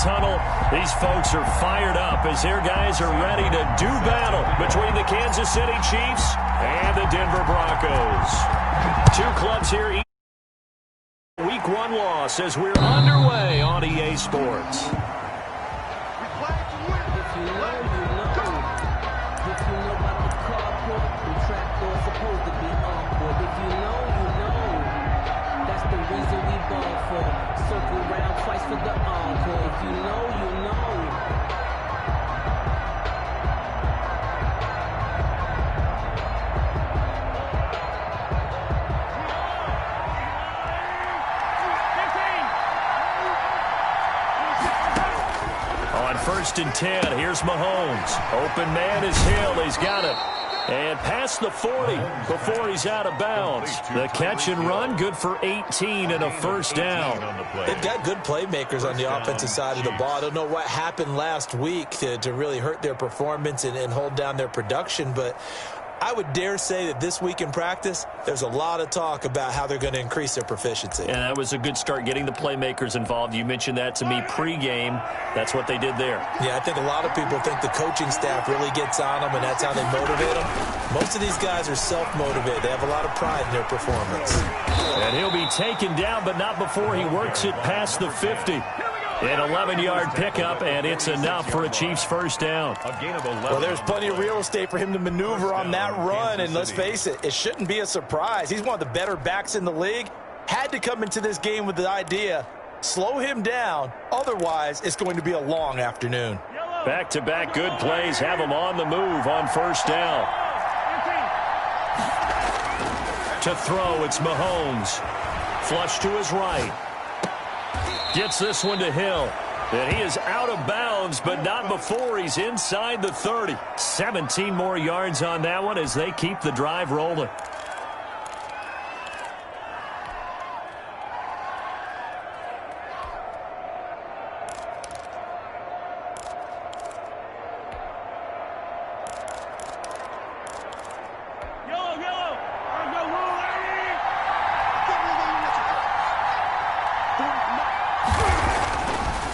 tunnel. These folks are fired up as their guys are ready to do battle between the Kansas City Chiefs and the Denver Broncos. Two clubs here. Week 1 loss as we're underway on EA Sports. Circle around twice for the encore. If you know, you know. On 1st and 10, here's Mahomes. Open man is Hill. He's got it. And past the 40 before he's out of bounds. The catch and run, good for 18 and a first down. They've got good playmakers on the offensive side of the ball. I don't know what happened last week to really hurt their performance and hold down their production, but I would dare say that this week in practice, there's a lot of talk about how they're going to increase their proficiency. And that was a good start, getting the playmakers involved. You mentioned that to me pregame. That's what they did there. Yeah, I think a lot of people think the coaching staff really gets on them, and that's how they motivate them. Most of these guys are self-motivated. They have a lot of pride in their performance. And he'll be taken down, but not before he works it past the 50. An 11-yard pickup, and it's enough for a Chiefs first down. Well, there's plenty of real estate for him to maneuver on that run, and let's face it, it shouldn't be a surprise. He's one of the better backs in the league. Had to come into this game with the idea, slow him down, otherwise it's going to be a long afternoon. Back-to-back good plays have him on the move on first down. To throw, it's Mahomes. Flush to his right. Gets this one to Hill. And he is out of bounds, but not before he's inside the 30. 17 more yards on that one as they keep the drive rolling.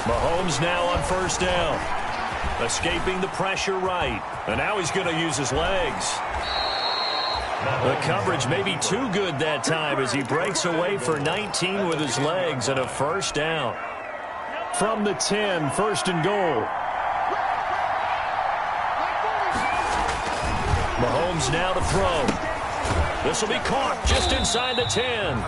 Mahomes now on first down. Escaping the pressure right. And now he's going to use his legs. The coverage may be too good that time as he breaks away for 19 with his legs and a first down. From the 10, 1st and goal. Mahomes now to throw. This will be caught just inside the 10.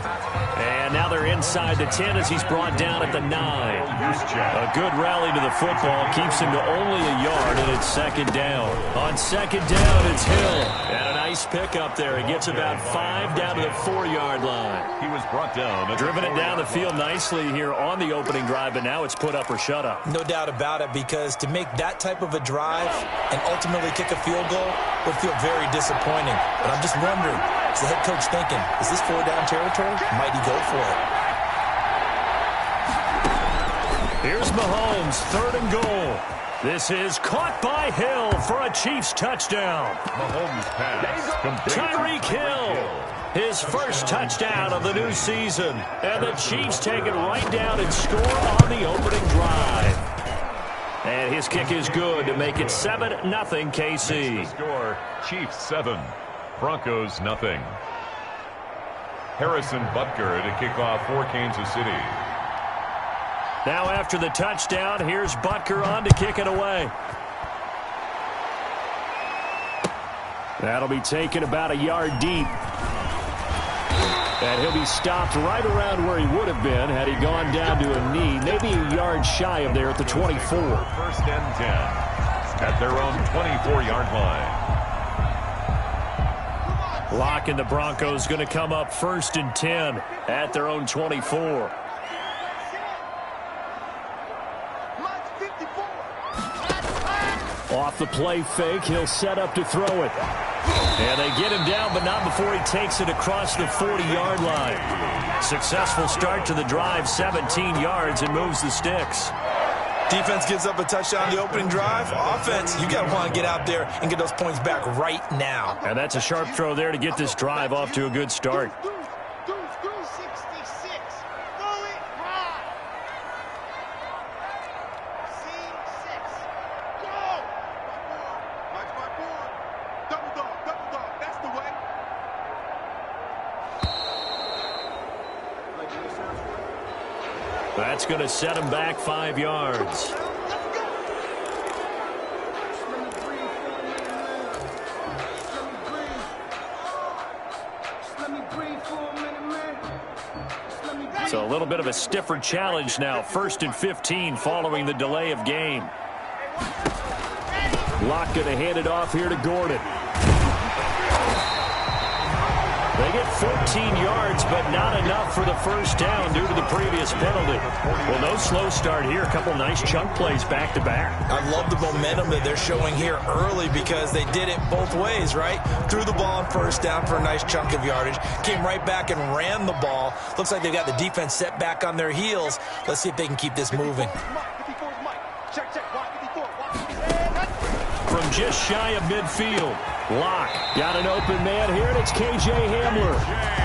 And now they're inside the 10 as he's brought down at the 9. A good rally to the football keeps him to only a yard, and it's 2nd down. On 2nd down, it's Hill. And a nice pickup there. He gets about 5 down to the 4-yard line. He was brought down. Driven it down the field nicely here on the opening drive, but now it's put up or shut up. No doubt about it, because to make that type of a drive and ultimately kick a field goal would feel very disappointing. But I'm just wondering, is the head coach thinking, is this 4-down territory? Might he go for it? Here's Mahomes, 3rd and goal. This is caught by Hill for a Chiefs touchdown. Mahomes pass. Tyreek Hill, his first touchdown of the new season. And the Chiefs take it right down and score on the opening drive. And his kick is good to make it 7-0 KC. Score, Chiefs 7, Broncos nothing. Harrison Butker to kick off for Kansas City. Now after the touchdown, here's Butker on to kick it away. That'll be taken about a yard deep. And he'll be stopped right around where he would have been had he gone down to a knee, maybe a yard shy of there at the 24. 1st and 10 at their own 24-yard line. Lock and the Broncos going to come up 1st and 10 at their own 24. Off the play fake, he'll set up to throw it. And they get him down, but not before he takes it across the 40-yard line. Successful start to the drive, 17 yards, and moves the sticks. Defense gives up a touchdown the opening drive. Offense, you got to want to get out there and get those points back right now. And that's a sharp throw there to get this drive off to a good start. That's going to set him back 5 yards. So a little bit of a stiffer challenge now. 1st and 15 following the delay of game. Locke going to hand it off here to Gordon. They get 14 yards, but not enough for the first down due to the previous penalty. Well, no slow start here. A couple nice chunk plays back-to-back. I love the momentum that they're showing here early because they did it both ways, right? Threw the ball on first down for a nice chunk of yardage. Came right back and ran the ball. Looks like they've got the defense set back on their heels. Let's see if they can keep this moving. From just shy of midfield, Locke got an open man here, and it's K.J. Hamler.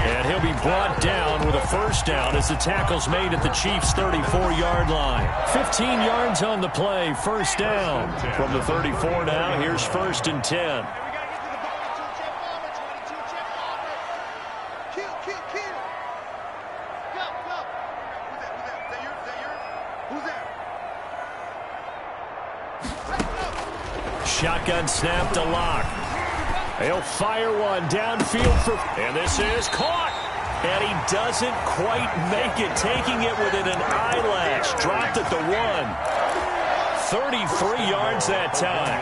And he'll be brought down with a first down as the tackle's made at the Chiefs' 34-yard line. 15 yards on the play, first down. From the 34 now, here's 1st and 10. Shotgun snap to Locke. He'll fire one downfield and this is caught. And he doesn't quite make it, taking it within an eyelash. Dropped at the 1. 33 yards that time.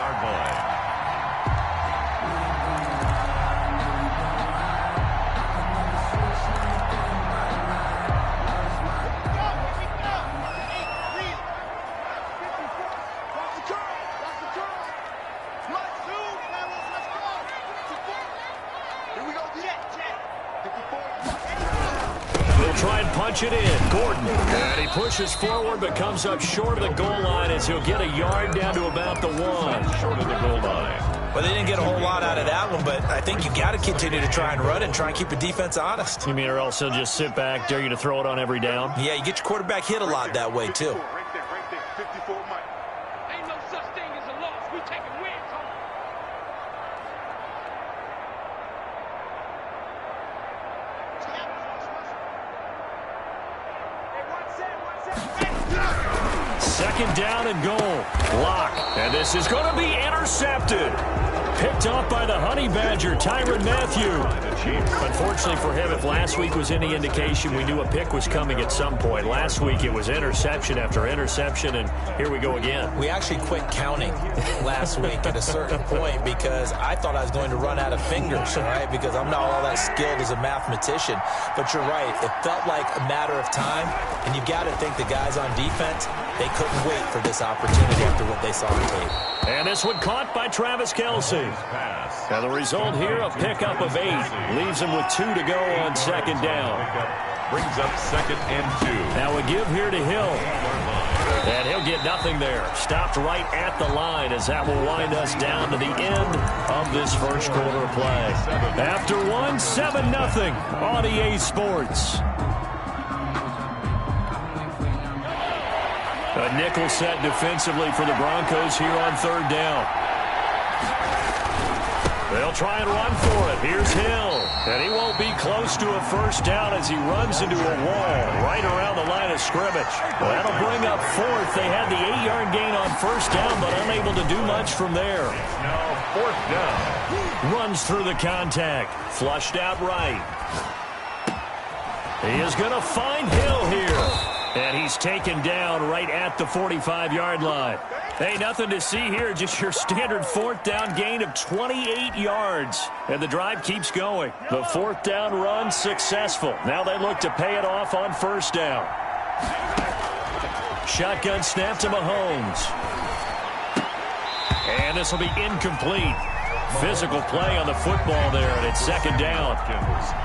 Punch it in. Gordon. And he pushes forward but comes up short of the goal line as he'll get a yard down to about the 1. Short of the goal line. Well, they didn't get a whole lot out of that one, but I think you got to continue to try and run and try and keep the defense honest. You mean or else he'll just sit back, dare you to throw it on every down? Yeah, you get your quarterback hit a lot that way, too. Ain't no such thing as a loss. We taking wins. Second down and goal. Locke. And this is going to be intercepted. Picked off by the Honey Badger, Tyrann Mathieu. Unfortunately for him, if last week was any indication, we knew a pick was coming at some point. Last week it was interception after interception, and here we go again. We actually quit counting last week at a certain point because I thought I was going to run out of fingers, right? Because I'm not all that skilled as a mathematician. But you're right. It felt like a matter of time, and you got to think the guys on defense, they couldn't wait for this opportunity after what they saw on tape. And this one caught by Travis Kelce. Now the result here, a pickup of 8. Leaves him with 2 to go on second down. Brings up 2nd and 2. Now a give here to Hill. And he'll get nothing there. Stopped right at the line as that will wind us down to the end of this first quarter of play. After 1, 7-0 on EA Sports. A nickel set defensively for the Broncos here on third down. They'll try and run for it. Here's Hill. And he won't be close to a first down as he runs into a wall right around the line of scrimmage. Well, that'll bring up 4th. They had the 8-yard gain on first down, but unable to do much from there. Now 4th down. Runs through the contact. Flushed out right. He is going to find Hill here. And he's taken down right at the 45-yard line. Hey, nothing to see here, just your standard 4th down gain of 28 yards. And the drive keeps going. The 4th down run successful. Now they look to pay it off on first down. Shotgun snap to Mahomes. And this will be incomplete. Physical play on the football there, and it's second down.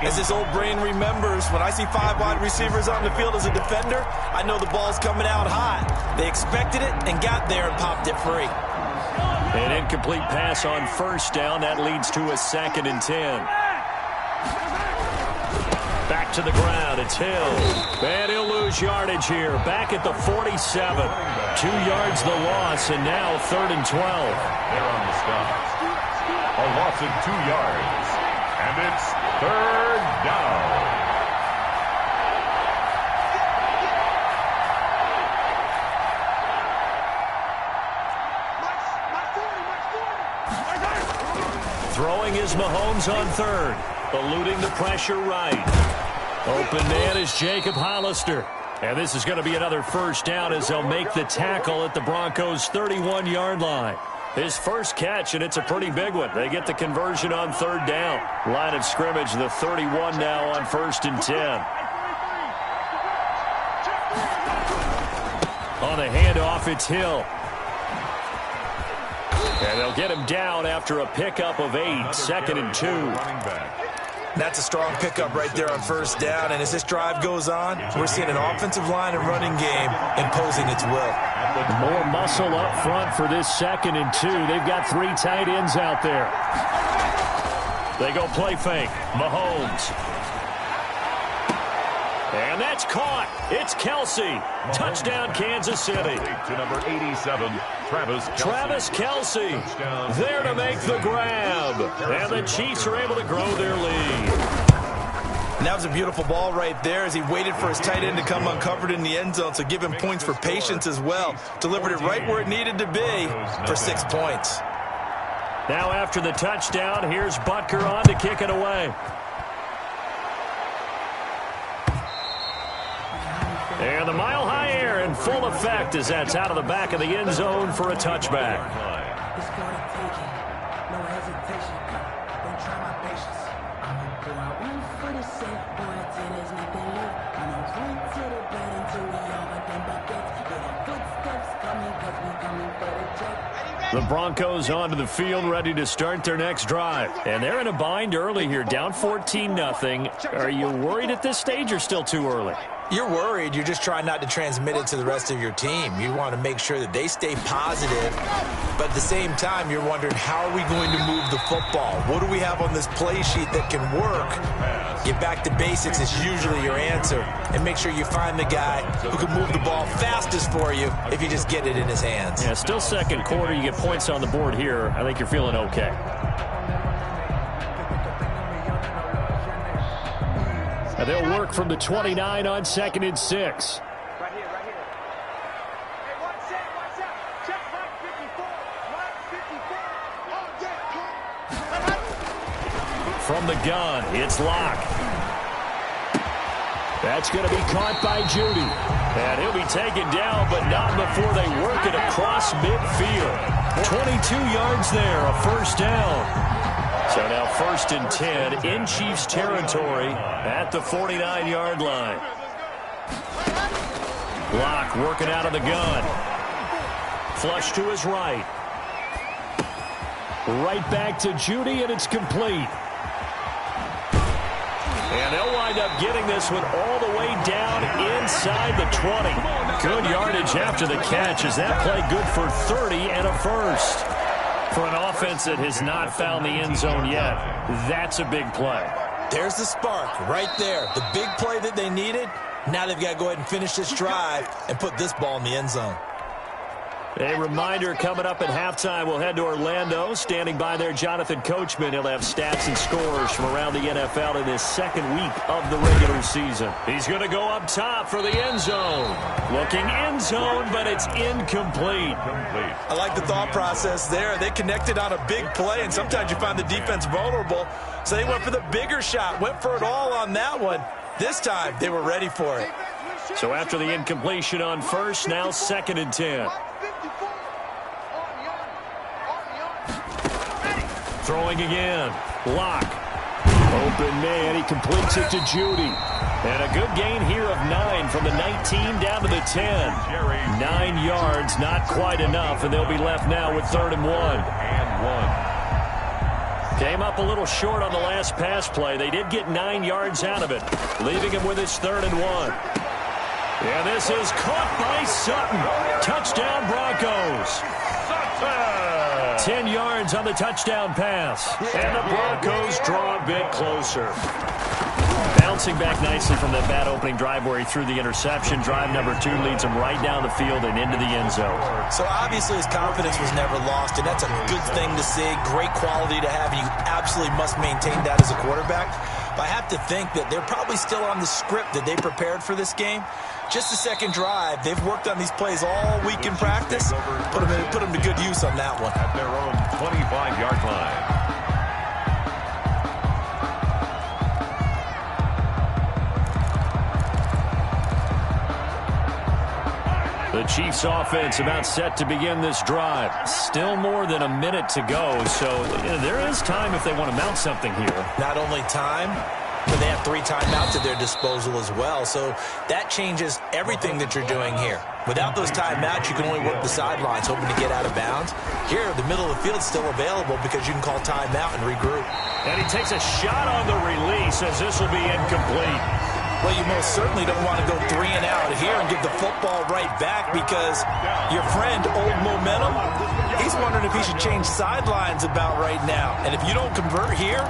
As this old brain remembers, when I see 5 wide receivers on the field as a defender, I know the ball's coming out hot. They expected it and got there and popped it free. An incomplete pass on first down. That leads to a 2nd and 10. Back to the ground. It's Hill. And he'll lose yardage here. Back at the 47. 2 yards the loss, and now 3rd and 12. They're on the stop. A loss of 2 yards. And it's 3rd down. Throwing is Mahomes on third. Eluding the pressure right. Open man is Jacob Hollister. And this is going to be another first down as they'll make the tackle at the Broncos' 31-yard line. His first catch, and it's a pretty big one. They get the conversion on third down. Line of scrimmage, the 31 now on 1st and 10. On the handoff, it's Hill. And they'll get him down after a pickup of 8, 2nd and 2. That's a strong pickup right there on first down. And as this drive goes on, we're seeing an offensive line and running game imposing its will. More muscle up front for this 2nd and 2. They've got 3 tight ends out there. They go play fake. Mahomes. And that's caught. It's Kelsey. Touchdown, Kansas City. To number 87, Travis Kelsey there to make the grab. And the Chiefs are able to grow their lead. And that was a beautiful ball right there as he waited for his tight end to come uncovered in the end zone, so give him points for patience as well. Delivered it right where it needed to be for 6 points. Now after the touchdown, here's Butker on to kick it away. And the mile-high air in full effect as that's out of the back of the end zone for a touchback. It's gonna take it. No hesitation. Don't try my patience. I'm gonna go out one for the safe boy till there's nothing left. I'm gonna run to the bed until we all got them buckets. Yeah, the footsteps coming 'cause we coming for the check. The Broncos onto the field ready to start their next drive. And they're in a bind early here, down 14-0. Are you worried at this stage or still too early? You're worried. You're just trying not to transmit it to the rest of your team. You want to make sure that they stay positive, but at the same time, you're wondering, how are we going to move the football? What do we have on this play sheet that can work? Get back to basics is usually your answer, and make sure you find the guy who can move the ball fastest for you if you just get it in his hands. Yeah, still second quarter. You get points on the board here. I think you're feeling okay. And they'll work from the 29 on 2nd and 6. Right here, right here. Hey, watch out. Check Mike 54. Mike 54. From the gun, it's Locke. That's going to be caught by Judy. And he'll be taken down, but not before they work it across midfield. 22 yards there, a first down. So now 1st and 10 in Chiefs territory at the 49-yard line. Locke working out of the gun. Flush to his right. Right back to Judy, and it's complete. And they'll wind up getting this one all the way down inside the 20. Good yardage after the catch as that play good for 30 and a first. For an offense that has not found the end zone yet, that's a big play. There's the spark right there. The big play that they needed. Now they've got to go ahead and finish this drive and put this ball in the end zone. A reminder coming up at halftime, we'll head to Orlando. Standing by there, Jonathan Coachman. He'll have stats and scores from around the NFL in this second week of the regular season. He's going to go up top for the end zone. Looking end zone, but it's incomplete. I like the thought process there. They connected on a big play, and sometimes you find the defense vulnerable. So they went for the bigger shot, went for it all on that one. This time, they were ready for it. So after the incompletion on first, now 2nd and 10. Throwing again. Locke. Open man. He completes it to Judy. And a good gain here of 9 from the 19 down to the 10. 9 yards, not quite enough, and they'll be left now with 3rd and 1. Came up a little short on the last pass play. They did get 9 yards out of it, leaving him with his 3rd and 1. And this is caught by Sutton. Touchdown, Broncos. 10 yards on the touchdown pass. And the Broncos draw a bit closer. Bouncing back nicely from that bad opening drive where he threw the interception. Drive number 2 leads him right down the field and into the end zone. So obviously his confidence was never lost, and that's a good thing to see. Great quality to have, and you absolutely must maintain that as a quarterback. But I have to think that they're probably still on the script that they prepared for this game. Just the second drive. They've worked on these plays all week in practice. Put them to good use on that one. At their own 25-yard line. The Chiefs offense about set to begin this drive. Still more than a minute to go, so there is time if they want to mount something here. Not only time, but they have 3 timeouts at their disposal as well, so that changes everything that you're doing here. Without those timeouts, you can only work the sidelines, hoping to get out of bounds. Here, the middle of the field's still available because you can call timeout and regroup. And he takes a shot on the release as this will be incomplete. Well, you most certainly don't want to go 3 and out here and give the football right back because your friend, Old Momentum, he's wondering if he should change sidelines about right now. And if you don't convert here,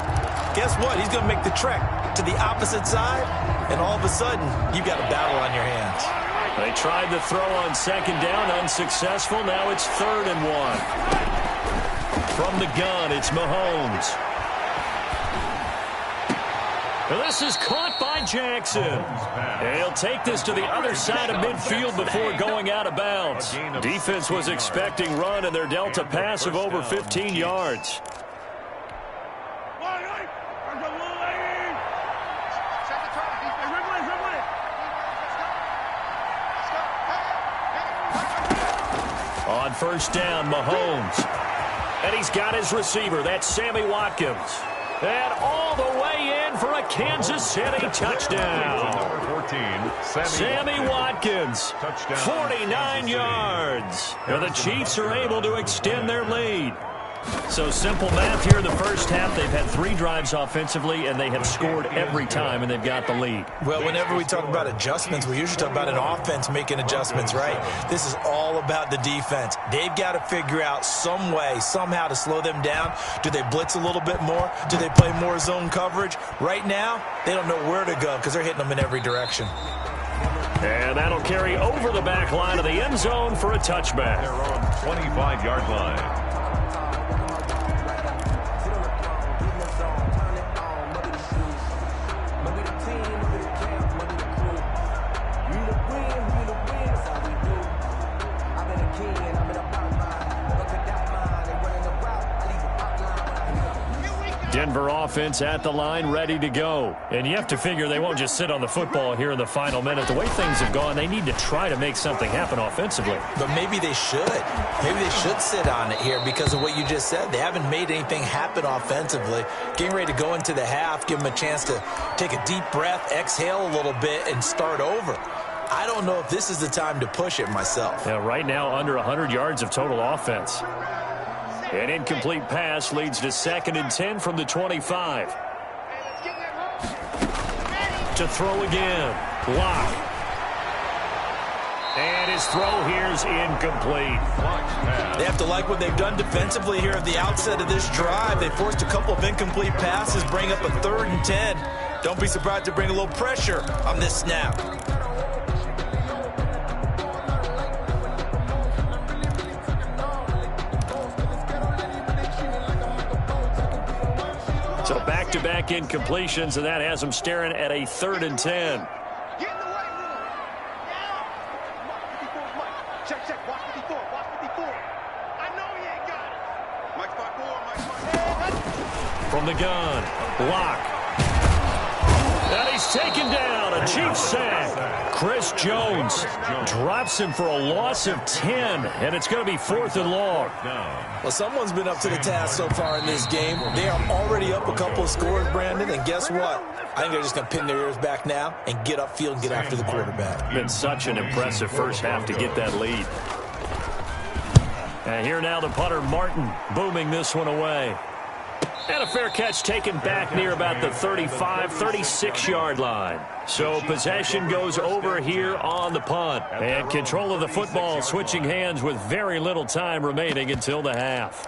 guess what? He's going to make the trek to the opposite side, and all of a sudden, you've got a battle on your hands. They tried the throw on second down, unsuccessful. Now it's 3rd and 1. From the gun, it's Mahomes. This is caught by Jackson. And he'll take this to the other side of midfield before going out of bounds. Defense was expecting run, and they're dealt a pass of over 15 yards. On first down, Mahomes. And he's got his receiver. That's Sammy Watkins. And all the way in for a Kansas City touchdown. Number 14, Sammy Watkins, 49 yards. And the Chiefs are able to extend their lead. So simple math here in the first half. They've had 3 drives offensively, and they have scored every time, and they've got the lead. Well, whenever we talk about adjustments, we usually talk about an offense making adjustments, right? This is all about the defense. They've got to figure out some way, somehow to slow them down. Do they blitz a little bit more? Do they play more zone coverage? Right now, they don't know where to go because they're hitting them in every direction. And that'll carry over the back line of the end zone for a touchback. They're on 25-yard line. Denver offense at the line, ready to go. And you have to figure they won't just sit on the football here in the final minute. The way things have gone, they need to try to make something happen offensively. But maybe they should. Maybe they should sit on it here because of what you just said. They haven't made anything happen offensively. Getting ready to go into the half, give them a chance to take a deep breath, exhale a little bit, and start over. I don't know if this is the time to push it myself. Yeah, right now, under 100 yards of total offense. An incomplete pass leads to 2nd and 10 from the 25. To throw again. Block. And his throw here's incomplete. They have to like what they've done defensively here at the outset of this drive. They forced a couple of incomplete passes, bring up a 3rd and 10. Don't be surprised to bring a little pressure on this snap. So back-to-back incompletions, and that has them staring at a 3rd and 10. Get in the weight room. Now. Mike. Check. Watch 54. I know he ain't got it. Mike 5-4. From the gun. Block. And he's taken down. A Chiefs sack. Chris Jones drops him for a loss of 10, and it's going to be 4th and long. Well, someone's been up to the task so far in this game. They are already up a couple of scores, Brandon, and guess what? I think they're just going to pin their ears back now and get upfield and get after the quarterback. Been such an impressive first half to get that lead. And here now the punter, Martin, booming this one away. And a fair catch taken back near about the 35, 36-yard line. So possession goes over here on the punt. And control of the football switching hands with very little time remaining until the half.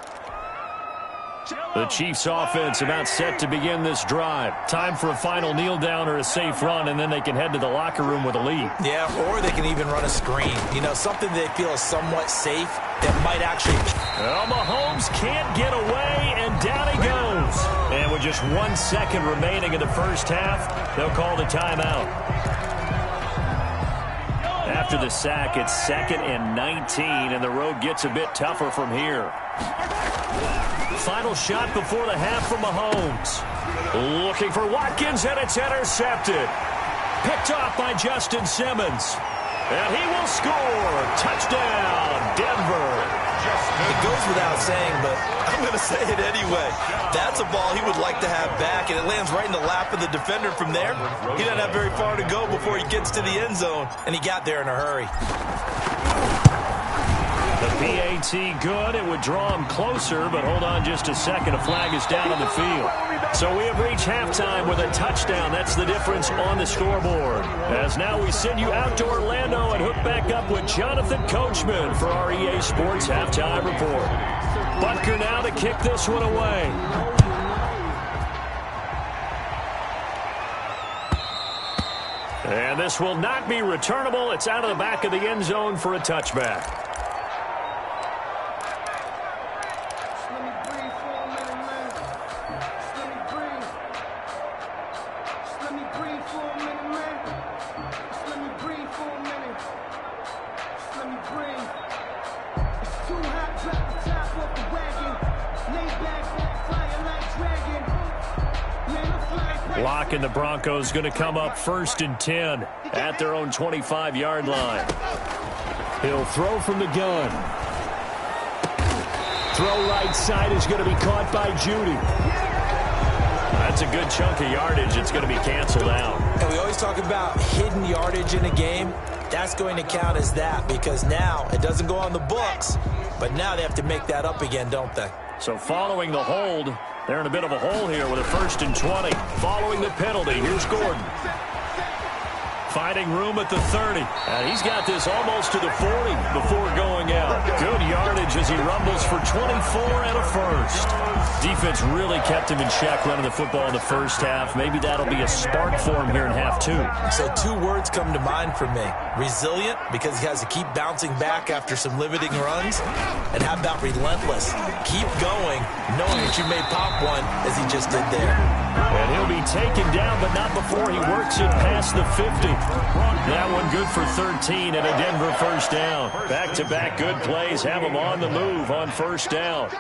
The Chiefs offense about set to begin this drive. Time for a final kneel down or a safe run, and then they can head to the locker room with a lead. Yeah, or they can even run a screen. You know, something they feel is somewhat safe that might actually... Well, Mahomes can't get away, and down he goes. And with just 1 second remaining in the first half, they'll call the timeout. After the sack, it's 2nd and 19, and the road gets a bit tougher from here. Final shot before the half from Mahomes. Looking for Watkins, and it's intercepted. Picked off by Justin Simmons. And he will score. Touchdown, Denver. It goes without saying, but I'm going to say it anyway. That's a ball he would like to have back, and it lands right in the lap of the defender from there. He doesn't have very far to go before he gets to the end zone, and he got there in a hurry. The PAT good. It would draw him closer, but hold on just a second. A flag is down on the field. So we have reached halftime with a touchdown. That's the difference on the scoreboard. As now we send you out to Orlando and hook back up with Jonathan Coachman for our EA Sports Halftime Report. Butker now to kick this one away. And this will not be returnable. It's out of the back of the end zone for a touchback. And the Broncos going to come up 1st and 10 at their own 25-yard line. He'll throw from the gun. Throw right side is going to be caught by Judy. That's a good chunk of yardage. It's going to be canceled out. And we always talk about hidden yardage in a game. That's going to count as that because now it doesn't go on the books, but now they have to make that up again, don't they? So following the hold, they're in a bit of a hole here with a 1st and 20. Following the penalty, here's Gordon. Finding room at the 30. And he's got this almost to the 40 before going out. Good yardage as he rumbles for 24 and a first. Defense really kept him in check running the football in the first half. Maybe that'll be a spark for him here in half 2. So 2 words come to mind for me. Resilient, because he has to keep bouncing back after some limiting runs. And how about relentless? Keep going, knowing that you may pop one as he just did there. And he'll be taken down, but not before he works it past the 50. That one good for 13 and a Denver first down. Back-to-back good plays have him on the move on first down.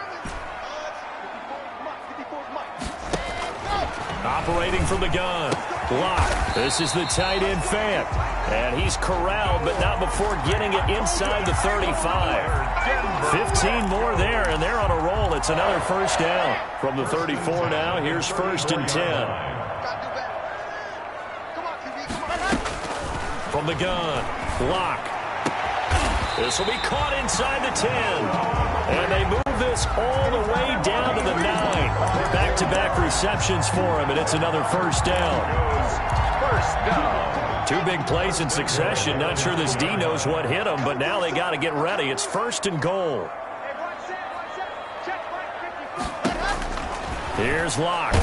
Operating from the gun. Block. This is the tight end Fant. And he's corralled, but not before getting it inside the 35. 15 more there, and they're on a roll. It's another first down. From the 34 now, here's 1st and 10. From the gun. Block. This will be caught inside the 10. And they move this all the way down to the 9. Back-to-back receptions for him, and it's another first down. First down. 2 big plays in succession. Not sure this D knows what hit him, but now they got to get ready. It's 1st and goal. Here's Locke.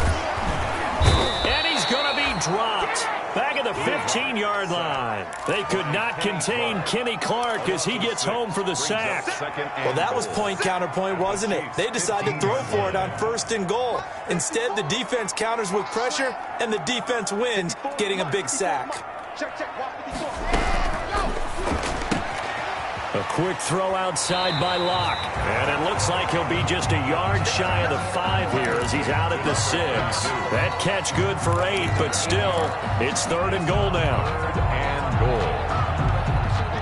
And he's going to be dropped. Back at the 15-yard line. They could not contain Kenny Clark as he gets home for the sack. Well, that was point counterpoint, wasn't it? They decided to throw for it on 1st and goal. Instead, the defense counters with pressure, and the defense wins, getting a big sack. A quick throw outside by Locke. And it looks like he'll be just a yard shy of the 5 here as he's out at the 6. That catch good for 8, but still, it's 3rd and goal now. 3rd and goal.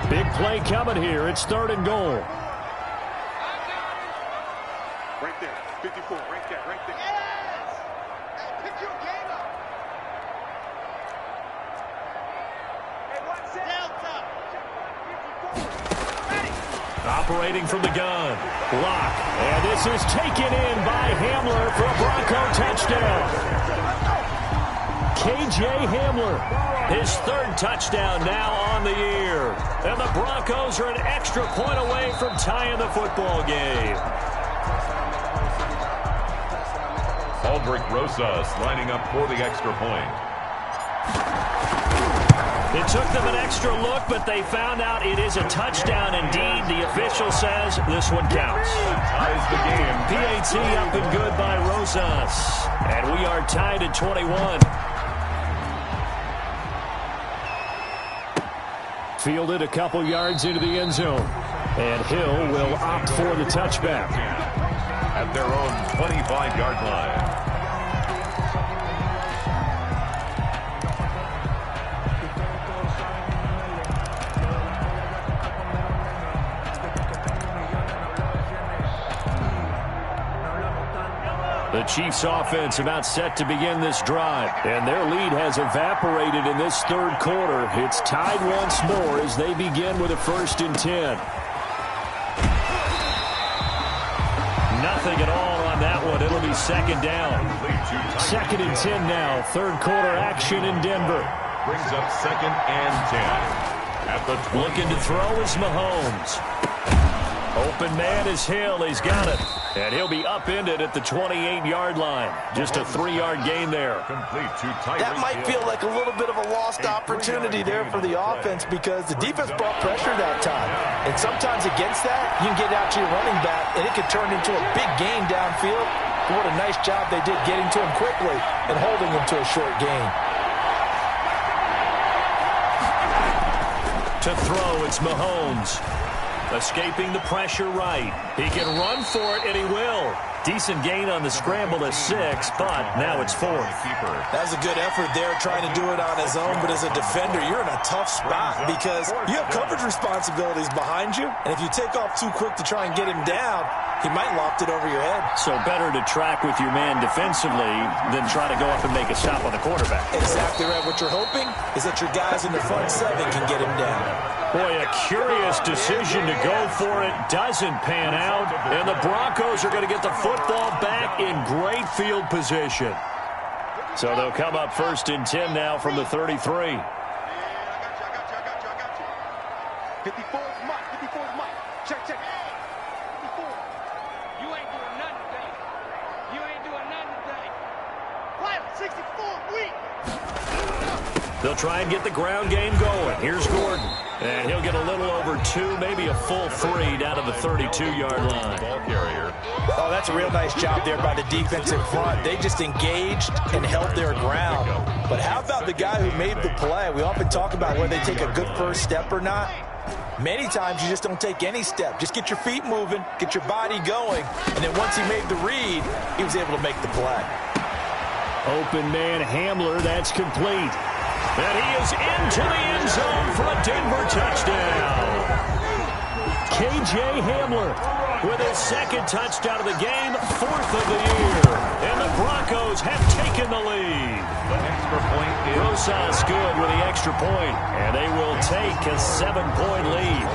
Big play coming here. It's 3rd and goal. Right there, 54, right there, right there. Yes! Hey, pick your game up. Hey, what's it? Delta. Operating from the gun. Block. And this is taken in by Hamler for a Bronco touchdown. K.J. Hamler, his 3rd touchdown now on the year. And the Broncos are an extra point away from tying the football game. Aldrich Rosas lining up for the extra point. It took them an extra look, but they found out it is a touchdown indeed. The official says this one counts. Ties the game. PAT up and good by Rosas. And we are tied at 21. Fielded a couple yards into the end zone. And Hill will opt for the touchback. At their own 25-yard line. The Chiefs offense about set to begin this drive, and their lead has evaporated in this third quarter. It's tied once more as they begin with a 1st and 10. Nothing at all on that one. It'll be 2nd down. 2nd and 10 now. Third quarter action in Denver. Brings up 2nd and 10. At the 20. Looking to throw is Mahomes. Open man is Hill. He's got it. And he'll be upended at the 28-yard line. Just a 3-yard gain there. That might feel like a little bit of a lost opportunity there for the offense because the defense brought pressure that time. And sometimes against that, you can get out to your running back, and it could turn into a big gain downfield. But what a nice job they did getting to him quickly and holding him to a short gain. To throw, it's Mahomes. Escaping the pressure right. He can run for it, and he will. Decent gain on the scramble to 6, but now it's 4th. That was a good effort there trying to do it on his own, but as a defender, you're in a tough spot because you have coverage responsibilities behind you, and if you take off too quick to try and get him down, he might loft it over your head. So better to track with your man defensively than try to go up and make a stop on the quarterback. Exactly right. What you're hoping is that your guys in the front 7 can get him down. Boy, a curious decision to go for it. Doesn't pan out. And the Broncos are going to get the football back in great field position. So they'll come up 1st and 10 now from the 33. 54 is Mike. 54 is Mike. Check. 54. You ain't doing nothing today. You ain't doing nothing today. Right, 64 weak. They'll try and get the ground game going. Here's Gordon. And he'll get a little over 2, maybe a full 3 down to the 32-yard line. Ball carrier. Oh, that's a real nice job there by the defensive front. They just engaged and held their ground. But how about the guy who made the play? We often talk about whether they take a good first step or not. Many times you just don't take any step. Just get your feet moving, get your body going, and then once he made the read, he was able to make the play. Open man Hamler, that's complete. And he is into the end zone for a Denver touchdown. K.J. Hamler with his 2nd touchdown of the game, 4th of the year. And the Broncos have taken the lead. The extra point is Rosas good with the extra point, and they will take a 7-point lead.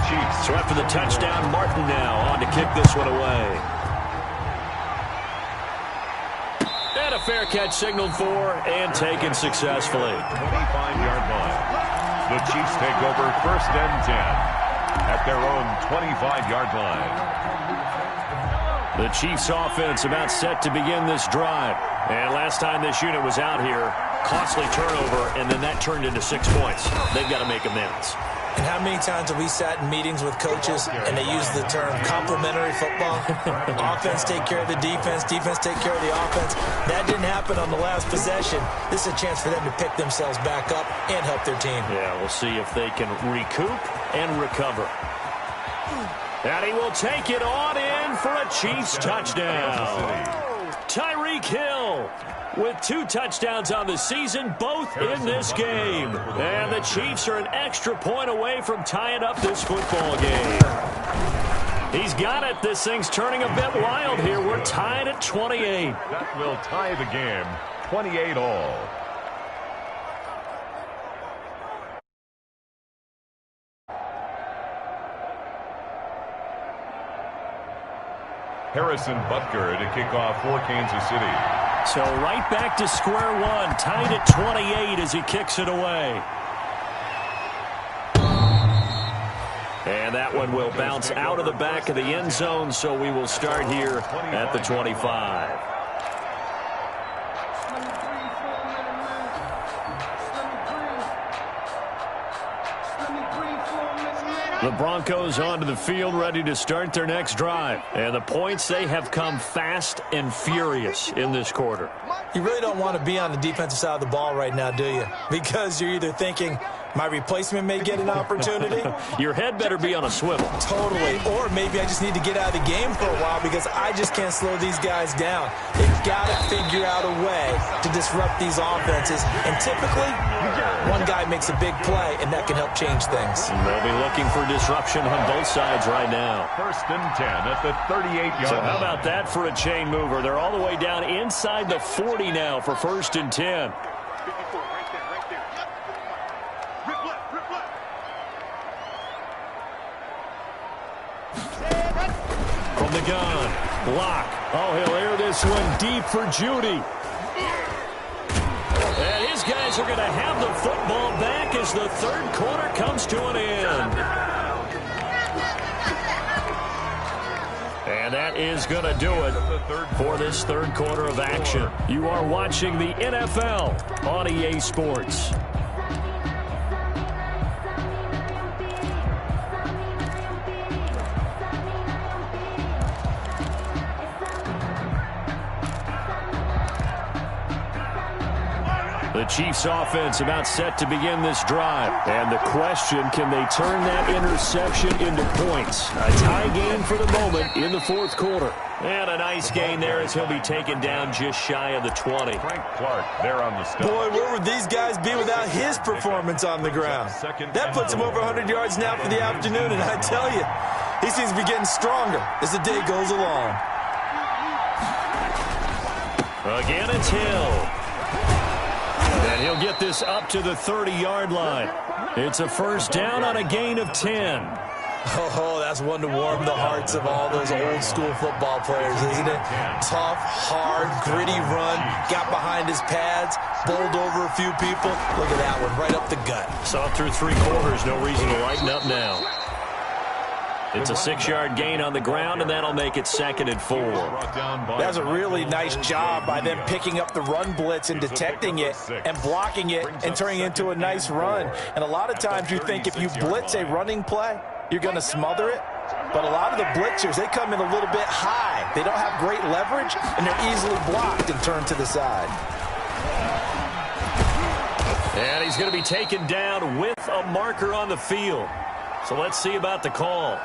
Chiefs. So after the touchdown, Martin now on to kick this one away. And a fair catch signaled for and taken successfully. 25-yard line. The Chiefs take over 1st and 10 at their own 25-yard line. The Chiefs offense about set to begin this drive. And last time this unit was out here, costly turnover, and then that turned into 6 points. They've got to make amends. And how many times have we sat in meetings with coaches and they use the term complementary football? Offense take care of the defense, defense take care of the offense. That didn't happen on the last possession. This is a chance for them to pick themselves back up and help their team. Yeah, we'll see if they can recoup and recover. And he will take it on in for a Chiefs touchdown. Tyreek Hill with 2 touchdowns on the season, both in this game. And the Chiefs are an extra point away from tying up this football game. He's got it. This thing's turning a bit wild here. We're tied at 28. That will tie the game, 28 all. Harrison Butker to kick off for Kansas City. So right back to square one, tied at 28 as he kicks it away. And that one will bounce out of the back of the end zone, so we will start here at the 25. The Broncos onto the field, ready to start their next drive. And the points, they have come fast and furious in this quarter. You really don't want to be on the defensive side of the ball right now, do you? Because you're either thinking, My replacement may get an opportunity. Your head better be on a swivel. Totally. Or maybe I just need to get out of the game for a while because I just can't slow these guys down. They've got to figure out a way to disrupt these offenses. And typically, one guy makes a big play, and that can help change things. And they'll be looking for disruption on both sides right now. 1st and 10 at the 38-yard line. So how about that for a chain mover? They're all the way down inside the 40 now for 1st and 10. From the gun, block. Oh, he'll air this one deep for Judy. And his guys are going to have the football back as the 3rd quarter comes to an end. And that is going to do it for this 3rd quarter of action. You are watching the NFL on EA Sports. The Chiefs offense about set to begin this drive. And the question, can they turn that interception into points? A tie game for the moment in the 4th quarter. And a nice gain there as he'll be taken down just shy of the 20. Frank Clark there on the stop. Boy, where would these guys be without his performance on the ground? That puts him over 100 yards now for the afternoon, and I tell you, he seems to be getting stronger as the day goes along. Again, it's Hill. And he'll get this up to the 30-yard line. It's a 1st down on a gain of 10. Oh, that's one to warm the hearts of all those old-school football players, isn't it? Tough, hard, gritty run, got behind his pads, bowled over a few people. Look at that one, right up the gut. Saw through 3 quarters, no reason to lighten up now. It's a 6-yard gain on the ground, and that'll make it 2nd and 4. That's a really nice job by them picking up the run blitz and detecting it and blocking it and turning it into a nice run. And a lot of times you think if you blitz a running play, you're going to smother it. But a lot of the blitzers, they come in a little bit high. They don't have great leverage, and they're easily blocked and turned to the side. And he's going to be taken down with a marker on the field. So let's see about the call.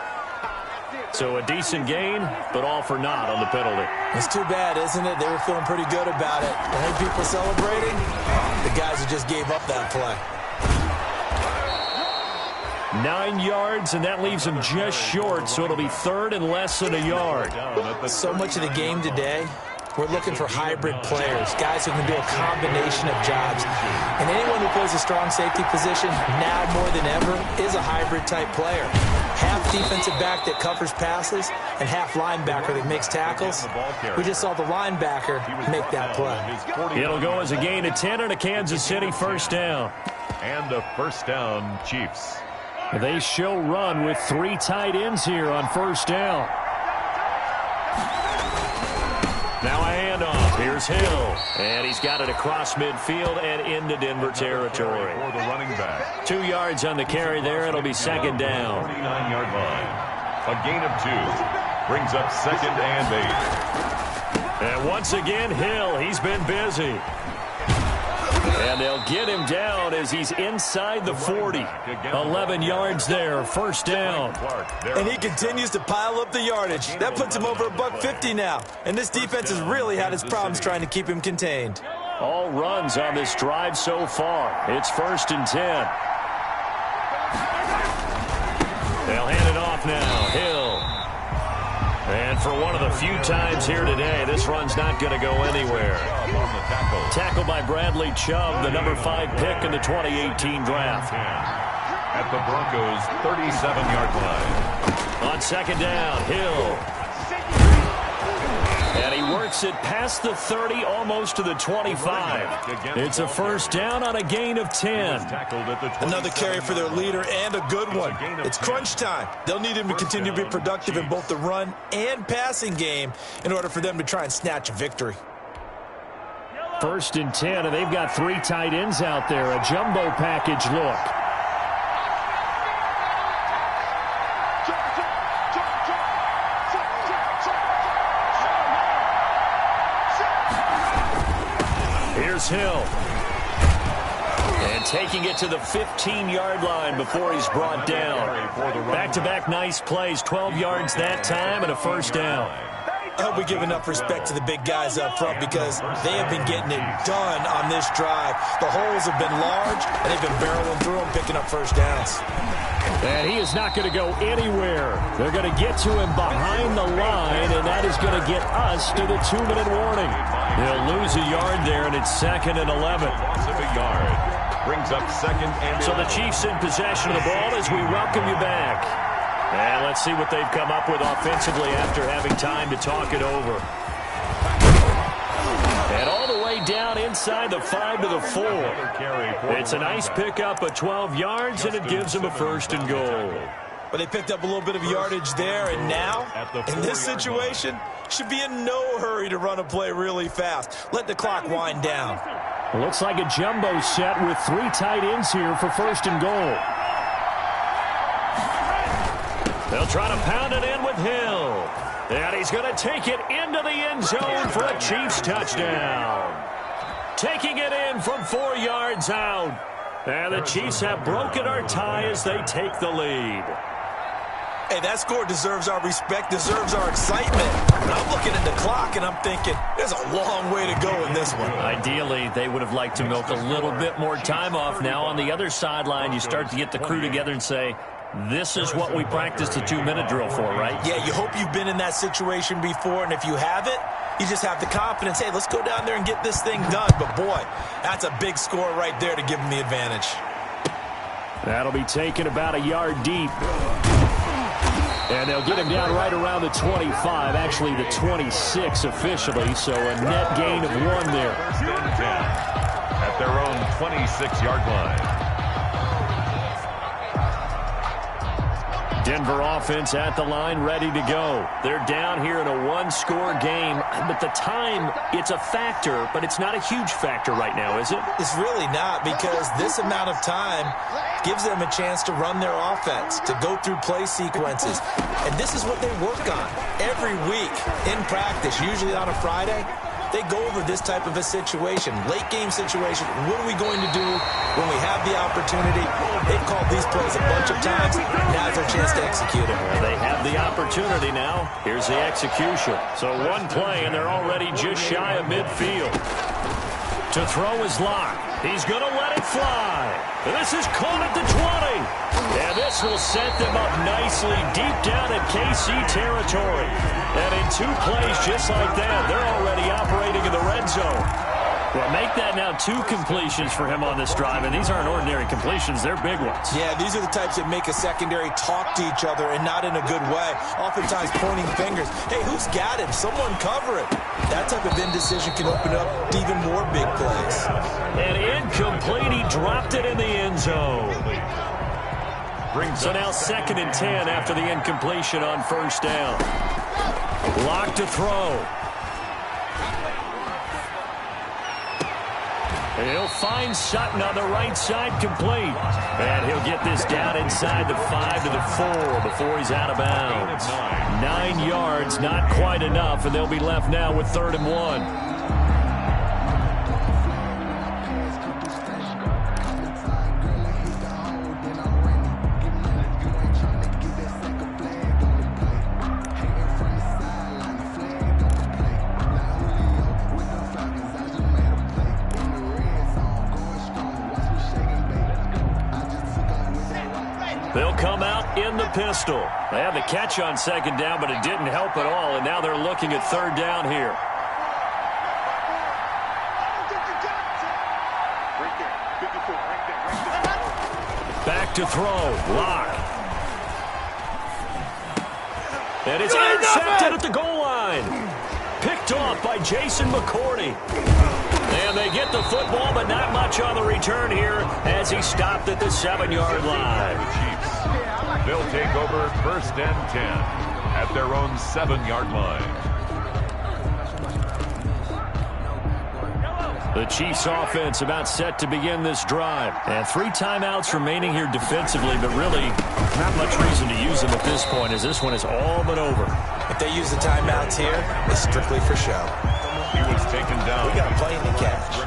So a decent gain, but all for naught on the penalty. It's too bad, isn't it? They were feeling pretty good about it. Any people celebrating? The guys who just gave up that play. 9 yards, and that leaves him just short, so it'll be 3rd and less than a yard. So much of the game today, we're looking for hybrid players, guys who can do a combination of jobs. And anyone who plays a strong safety position, now more than ever, is a hybrid-type player. Half defensive back that covers passes and half linebacker that makes tackles. We just saw the linebacker make that play. It'll go as a gain of 10 and a Kansas City 1st down. And a 1st down, Chiefs. They show run with 3 tight ends here on 1st down. Now a handoff. Here's Hill. And he's got it across midfield and into Denver territory. For the running back. 2 yards on the carry there. It'll be 2nd down. 39-yard line. A gain of 2. Brings up 2nd and 8. And once again, Hill, he's been busy. And they'll get him down as he's inside the 40. 11 yards there, 1st down. And he continues to pile up the yardage. That puts him over $150 now. And this defense has really had its problems trying to keep him contained. All runs on this drive so far. It's 1st and 10. They'll hand it off now. Hill. And for one of the few times here today, this run's not going to go anywhere. Tackled by Bradley Chubb, the number 5 pick in the 2018 draft. At the Broncos' 37-yard line. On 2nd down, Hill. And he works it past the 30, almost to the 25. It's a 1st down on a gain of 10. Another carry for their leader and a good one. It's crunch time. They'll need him to continue to be productive in both the run and passing game in order for them to try and snatch a victory. 1st and 10, and they've got 3 tight ends out there. A jumbo package look. Here's Hill. And taking it to the 15-yard line before he's brought down. Back-to-back nice plays, 12 yards that time and a first down. I hope we give enough respect to the big guys up front because they have been getting it done on this drive. The holes have been large, and they've been barreling through them, picking up first downs. And he is not going to go anywhere. They're going to get to him behind the line, and that is going to get us to the 2-minute warning. He'll lose a yard there, and it's 2nd and 11. Loss of a yard. Brings up 2nd and 11. So the Chiefs in possession of the ball as we welcome you back. And let's see what they've come up with offensively after having time to talk it over. And all the way down inside the 5 to the 4. It's a nice pickup of 12 yards, and it gives them a 1st and goal. But they picked up a little bit of yardage there, and now, in this situation, should be in no hurry to run a play really fast. Let the clock wind down. It looks like a jumbo set with 3 tight ends here for 1st and goal. They'll try to pound it in with Hill. And he's going to take it into the end zone for a Chiefs touchdown. Taking it in from 4 yards out. And the Chiefs have broken our tie as they take the lead. Hey, that score deserves our respect, deserves our excitement. But I'm looking at the clock, and I'm thinking, there's a long way to go in this one. Ideally, they would have liked to milk a little bit more time off. Now, on the other sideline, you start to get the crew together and say, this is what we practiced a 2-minute drill for, right? Yeah, you hope you've been in that situation before, and if you haven't, you just have the confidence, hey, let's go down there and get this thing done. But, boy, that's a big score right there to give them the advantage. That'll be taken about a yard deep. And they'll get him down right around the 25, actually the 26 officially, so a net gain of 1 there. 1st and 10 at their own 26-yard line. Denver offense at the line, ready to go. They're down here in a 1-score game, but the time, it's a factor, but it's not a huge factor right now, is it? It's really not, because this amount of time gives them a chance to run their offense, to go through play sequences. And this is what they work on every week in practice, usually on a Friday. They go over this type of a situation, late-game situation. What are we going to do when we have the opportunity? They've called these plays a bunch of times. Now's their chance to execute it. Well, they have the opportunity now. Here's the execution. So 1 play, and they're already just shy of midfield. To throw is Locke. He's going to let it fly. This is caught at the 20. And this will set them up nicely deep down in KC territory. And in 2 plays just like that, they're already operating in the red zone. Well, make that now 2 completions for him on this drive, and these aren't ordinary completions. They're big ones. Yeah, these are the types that make a secondary talk to each other, and not in a good way. Oftentimes pointing fingers. Hey, who's got him? Someone cover it. That type of indecision can open up to even more big plays. And incomplete. He dropped it in the end zone. So now 2nd and 10 after the incompletion on 1st down. Lock to throw. He'll find Sutton on the right side, complete. And he'll get this down inside the 5 to the 4 before he's out of bounds. 9 yards, not quite enough, and they'll be left now with 3rd and 1. They'll come out in the pistol. They had the catch on 2nd down, but it didn't help at all, and now they're looking at 3rd down here. Back to throw. Lock. And it's intercepted at the goal line. Picked off by Jason McCourty. And they get the football, but not much on the return here as he stopped at the 7-yard line. They'll take over 1st and 10 at their own 7-yard line. The Chiefs offense about set to begin this drive. And 3 timeouts remaining here defensively, but really not much reason to use them at this point as this one is all but over. If they use the timeouts here, it's strictly for show. He was taken down. We got plenty to catch.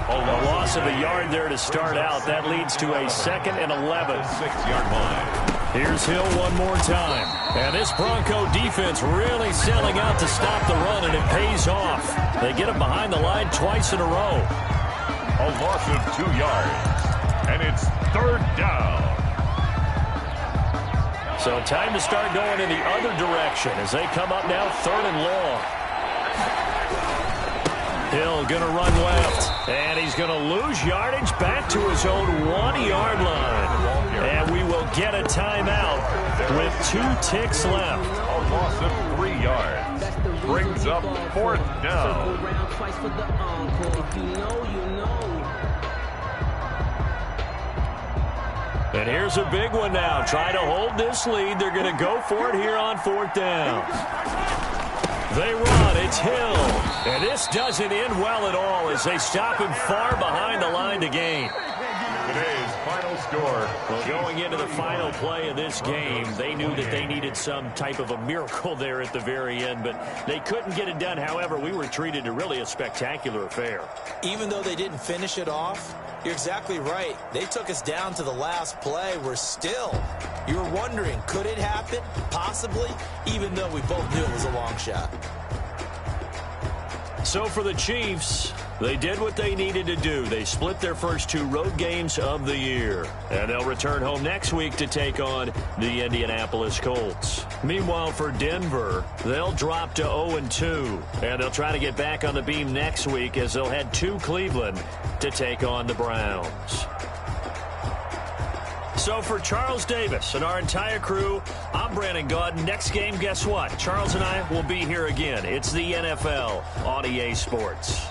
A loss of a yard there to start out. That leads to a 2nd and 11. 6-yard line. Here's Hill one more time. And this Bronco defense really selling out to stop the run, and it pays off. They get him behind the line twice in a row. A loss of 2 yards. And it's 3rd down. So time to start going in the other direction as they come up now 3rd and long. Hill going to run left, and he's going to lose yardage back to his own 1-yard line. And we will get a timeout with 2 ticks left. A loss of 3 yards. Brings up 4th down. And here's a big one now. Trying to hold this lead. They're going to go for it here on 4th down. They run. It's Hill. And this doesn't end well at all as they stop him far behind the line to gain. Today's final score. Well, going into the final play of this game, they knew that they needed some type of a miracle there at the very end, but they couldn't get it done. However, we were treated to really a spectacular affair. Even though they didn't finish it off, you're exactly right. They took us down to the last play. We're still, you were wondering, could it happen? Possibly, even though we both knew it was a long shot. So for the Chiefs, they did what they needed to do. They split their first 2 road games of the year. And they'll return home next week to take on the Indianapolis Colts. Meanwhile, for Denver, they'll drop to 0-2. And they'll try to get back on the beam next week as they'll head to Cleveland to take on the Browns. So for Charles Davis and our entire crew, I'm Brandon Gaudin. Next game, guess what? Charles and I will be here again. It's the NFL on EA Sports.